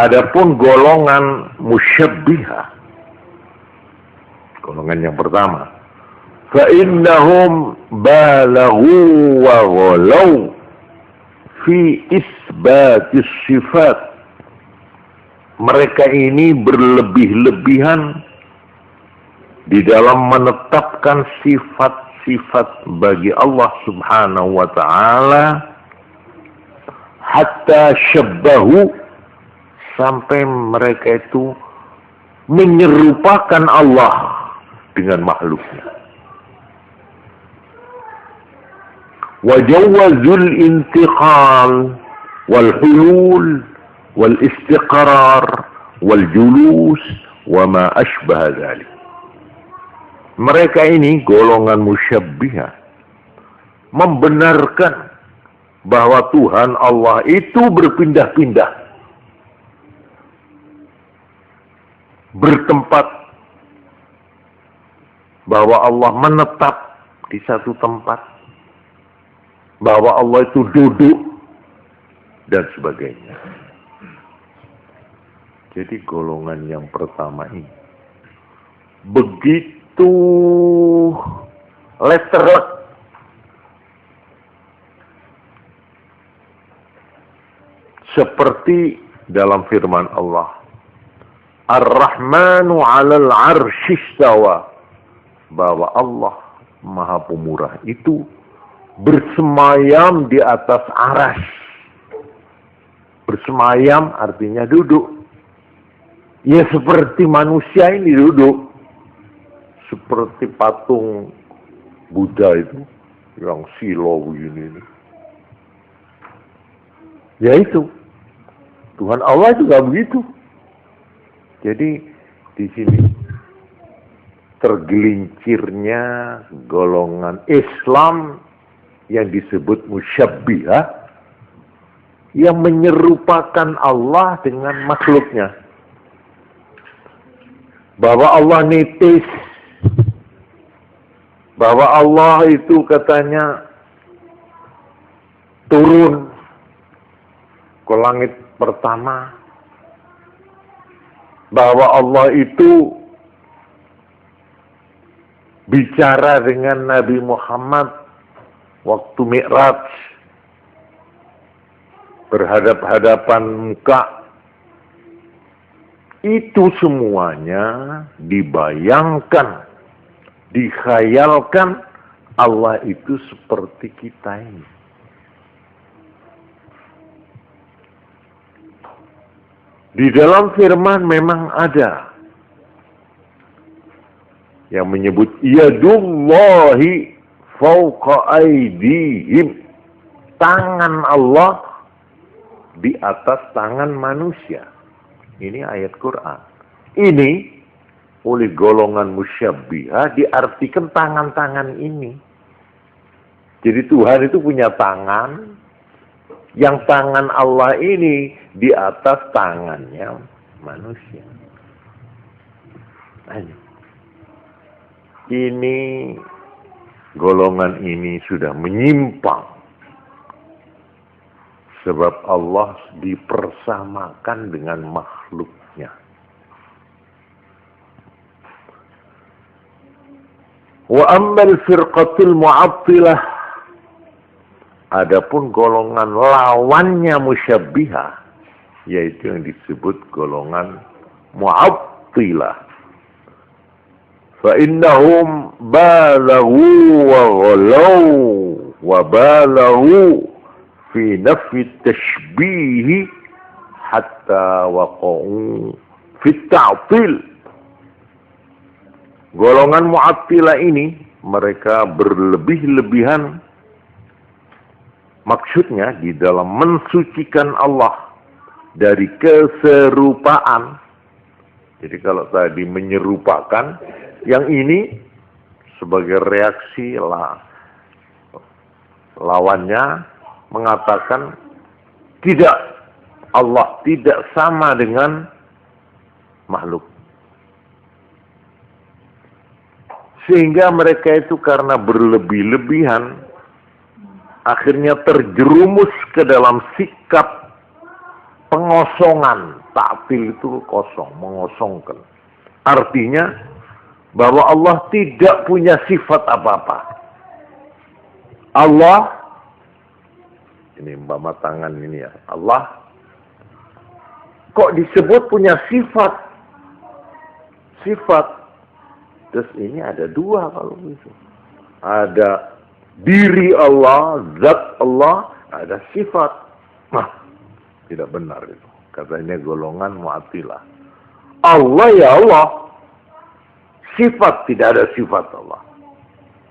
Adapun golongan musyabbihah, golongan yang pertama, fa innahum balaghu wa ghalaw fi isbatis sifat. Mereka ini berlebih-lebihan di dalam menetapkan sifat-sifat bagi Allah Subhanahu wa ta'ala, hatta syabbahu, sampai mereka itu menyerupakan Allah dengan makhluknya. Wajawazul intiqal wal hulul wal istiqrar wal julus wa ma ashbah dzalik. Mereka ini golongan musyabbihah membenarkan bahwa Tuhan Allah itu berpindah-pindah, bertempat, bahwa Allah menetap di satu tempat, bahwa Allah itu duduk, dan sebagainya. Jadi golongan yang pertama ini begitu letterlek seperti dalam firman Allah, Ar-Rahmanu 'alal 'arsy istawa, bahwa Allah Maha Pemurah itu bersemayam di atas aras. Bersemayam artinya duduk. Ya seperti manusia ini duduk. Seperti patung Buddha itu yang silo begini ini. Ya itu. Tuhan Allah juga begitu. Jadi di sini tergelincirnya golongan Islam yang disebut musyabbihah, yang menyerupakan Allah dengan makhluknya. Bahwa Allah nitis, bahwa Allah itu katanya turun ke langit pertama, bahwa Allah itu bicara dengan Nabi Muhammad waktu Mi'raj, berhadap-hadapan muka. Itu semuanya dibayangkan, dikhayalkan Allah itu seperti kita ini. Di dalam firman memang ada yang menyebut yadullahi fawqa aydihim, tangan Allah di atas tangan manusia. Ini ayat Quran. Ini oleh golongan musyabbihah diartikan tangan-tangan ini. Jadi Tuhan itu punya tangan, yang tangan Allah ini di atas tangannya manusia. Ini golongan ini sudah menyimpang, sebab Allah dipersamakan dengan makhluknya. Wa ammal firqatul mu'attilah, adapun golongan lawannya musyabbihah, yaitu yang disebut golongan mu'attilah, fa innahum balaghu wa ghalaw wa balaghu fi nafi tashbih hatta waqa'u fi ta'til. Golongan mu'attilah ini mereka berlebih-lebihan, maksudnya di dalam mensucikan Allah dari keserupaan. Jadi kalau tadi menyerupakan, yang ini sebagai reaksi lawannya mengatakan tidak, Allah tidak sama dengan makhluk. Sehingga mereka itu karena berlebih-lebihan akhirnya terjerumus ke dalam sikap pengosongan. Ta'til itu kosong, mengosongkan. Artinya bahwa Allah tidak punya sifat apa-apa. Allah, ini umpama tangan ini ya, Allah kok disebut punya sifat? Sifat. Terus ini ada dua kalau gitu. Ada diri Allah, zat Allah, ada sifat. Nah, tidak benar itu. Katanya golongan Mu'attilah. Allah ya Allah. Sifat, tidak ada sifat Allah.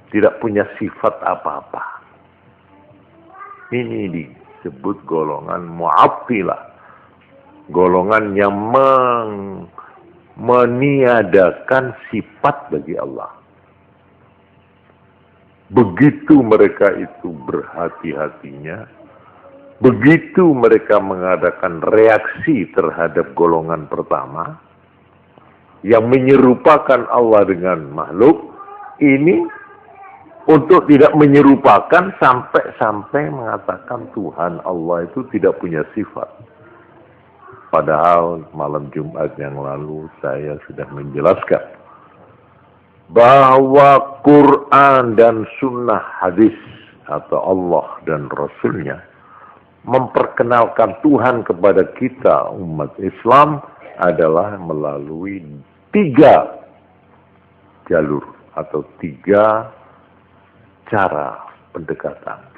Tidak punya sifat apa-apa. Ini disebut golongan Mu'attilah. Golongan yang meniadakan sifat bagi Allah. Begitu mereka itu berhati-hatinya, begitu mereka mengadakan reaksi terhadap golongan pertama, yang menyerupakan Allah dengan makhluk, ini untuk tidak menyerupakan sampai mengatakan Tuhan Allah itu tidak punya sifat. Padahal malam Jumat yang lalu saya sudah menjelaskan bahwa Quran dan Sunnah hadis atau Allah dan Rasulnya memperkenalkan Tuhan kepada kita umat Islam adalah melalui 3 jalur atau 3 cara pendekatan.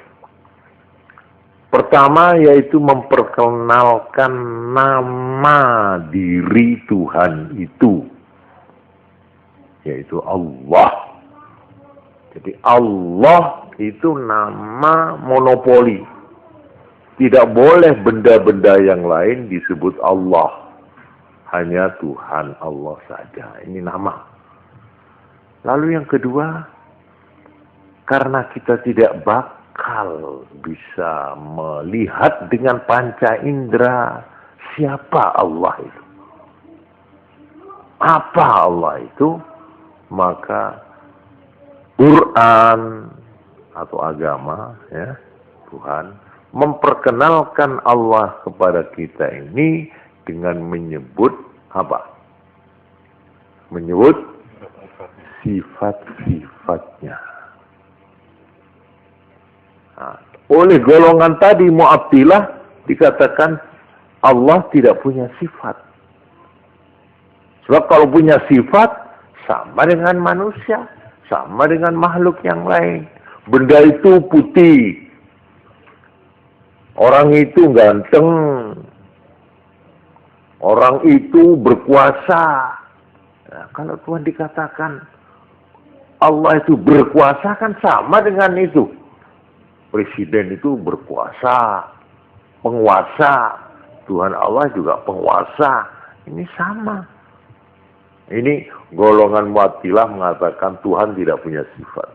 Pertama yaitu memperkenalkan nama diri Tuhan itu, yaitu Allah. Jadi Allah itu nama monopoli. Tidak boleh benda-benda yang lain disebut Allah. Hanya Tuhan Allah saja. Ini nama. Lalu yang kedua, karena kita tidak bakal bisa melihat dengan panca indera siapa Allah itu. Apa Allah itu? Maka Quran atau agama ya, Tuhan memperkenalkan Allah kepada kita ini dengan menyebut apa? Menyebut sifat-sifatnya. Nah, oleh golongan tadi Mu'attilah dikatakan Allah tidak punya sifat. Sebab kalau punya sifat sama dengan manusia, sama dengan makhluk yang lain. Benda itu putih, orang itu ganteng, orang itu berkuasa. Nah, kalau Tuhan dikatakan Allah itu berkuasa kan sama dengan itu. Presiden itu berkuasa, penguasa. Tuhan Allah juga penguasa. Ini sama. Ini golongan Mu'attilah mengatakan Tuhan tidak punya sifat.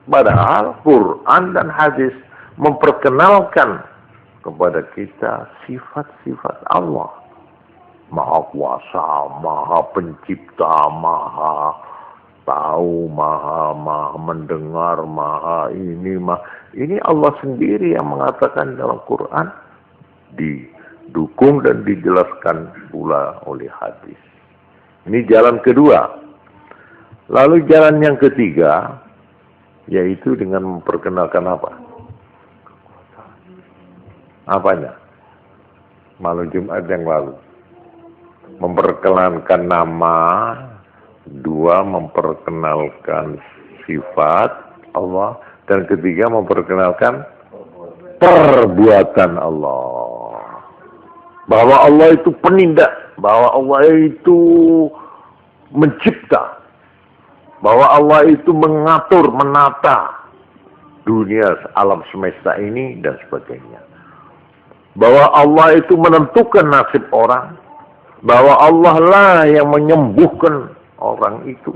Padahal Quran dan hadis memperkenalkan kepada kita sifat-sifat Allah. Maha kuasa, maha pencipta, maha tahu, maha mendengar, maha ini, ini Allah sendiri yang mengatakan dalam Quran, didukung dan dijelaskan pula oleh hadis. Ini jalan kedua. Lalu jalan yang ketiga, yaitu dengan memperkenalkan apa? Apanya? Malam Jumat yang lalu. Memperkenalkan nama, 2 memperkenalkan sifat Allah, dan ketiga memperkenalkan perbuatan Allah. Bahwa Allah itu penindak, bahwa Allah itu mencipta, bahwa Allah itu mengatur, menata dunia, alam semesta ini dan sebagainya. Bahwa Allah itu menentukan nasib orang, bahwa Allah lah yang menyembuhkan orang itu,